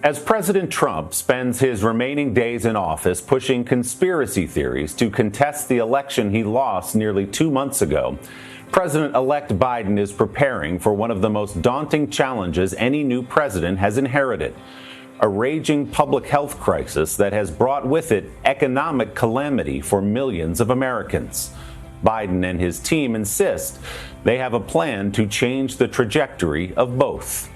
As President Trump spends his remaining days in office pushing conspiracy theories to contest the election he lost nearly 2 months ago, President-elect Biden is preparing for one of the most daunting challenges any new president has inherited: a raging public health crisis that has brought with it economic calamity for millions of Americans. Biden and his team insist they have a plan to change the trajectory of both.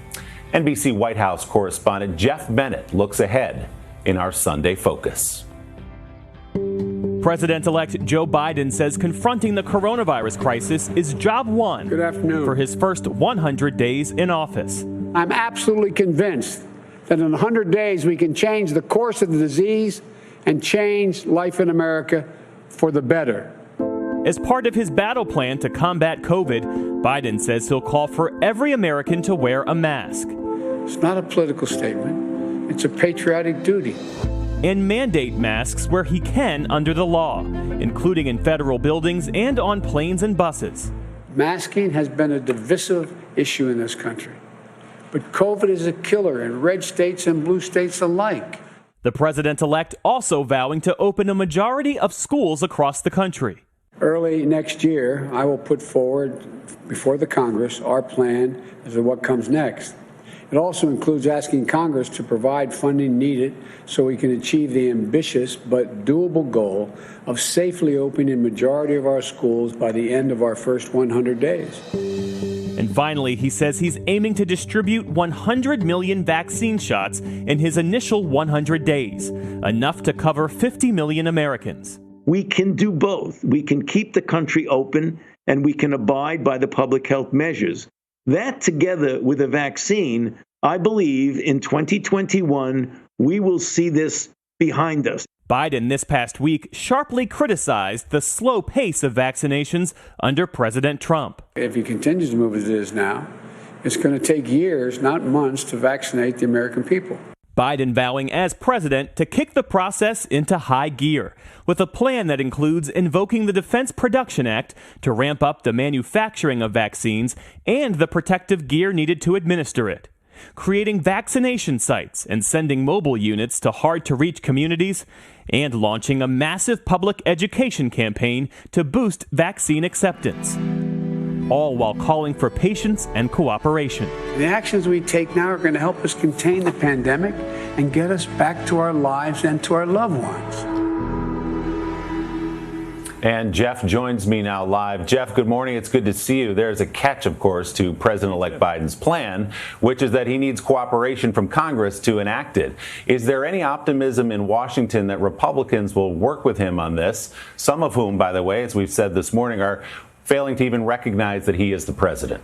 NBC White House correspondent Geoff Bennett looks ahead in our Sunday Focus. President-elect Joe Biden says confronting the coronavirus crisis is job one. Good afternoon. For his first 100 days in office. I'm absolutely convinced that in 100 days we can change the course of the disease and change life in America for the better. As part of his battle plan to combat COVID, Biden says he'll call for every American to wear a mask. It's not a political statement. It's a patriotic duty. And mandate masks where he can under the law, including in federal buildings and on planes and buses. Masking has been a divisive issue in this country, but COVID is a killer in red states and blue states alike. The president-elect also vowing to open a majority of schools across the country. Early next year, I will put forward before the Congress our plan as to what comes next. It also includes asking Congress to provide funding needed so we can achieve the ambitious but doable goal of safely opening a majority of our schools by the end of our first 100 days. And finally, he says he's aiming to distribute 100 million vaccine shots in his initial 100 days, enough to cover 50 million Americans. We can do both. We can keep the country open and we can abide by the public health measures. That, together with a vaccine, I believe in 2021, we will see this behind us. Biden this past week sharply criticized the slow pace of vaccinations under President Trump. If he continues to move as it is now, it's going to take years, not months, to vaccinate the American people. Biden vowing as president to kick the process into high gear, with a plan that includes invoking the Defense Production Act to ramp up the manufacturing of vaccines and the protective gear needed to administer it, creating vaccination sites and sending mobile units to hard-to-reach communities, and launching a massive public education campaign to boost vaccine acceptance, all while calling for patience and cooperation. The actions we take now are going to help us contain the pandemic and get us back to our lives and to our loved ones. And Geoff joins me now live. Geoff, good morning. It's good to see you. There's a catch, of course, to President-elect Biden's plan, which is that he needs cooperation from Congress to enact it. Is there any optimism in Washington that Republicans will work with him on this, some of whom, by the way, as we've said this morning, are failing to even recognize that he is the president?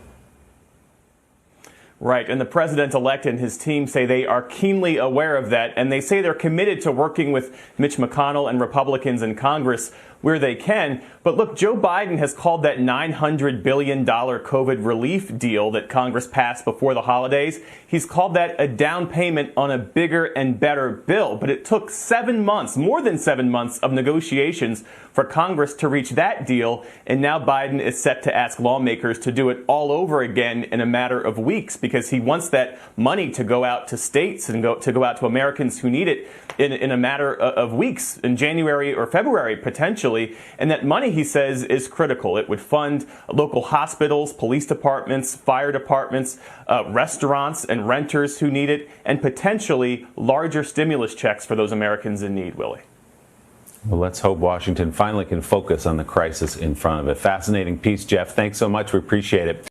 Right, and the president-elect and his team say they are keenly aware of that, and they say they're committed to working with Mitch McConnell and Republicans in Congress where they can. But look, Joe Biden has called that $900 billion COVID relief deal that Congress passed before the holidays, he's called that a down payment on a bigger and better bill. But it took 7 months, more than 7 months of negotiations for Congress to reach that deal. And now Biden is set to ask lawmakers to do it all over again in a matter of weeks, because he wants that money to go out to states and to go out to Americans who need it in a matter of weeks, in January or February potentially. And that money, he says, is critical. It would fund local hospitals, police departments, fire departments, restaurants and renters who need it, and potentially larger stimulus checks for those Americans in need, Willie. Well, let's hope Washington finally can focus on the crisis in front of it. Fascinating piece, Geoff. Thanks so much. We appreciate it.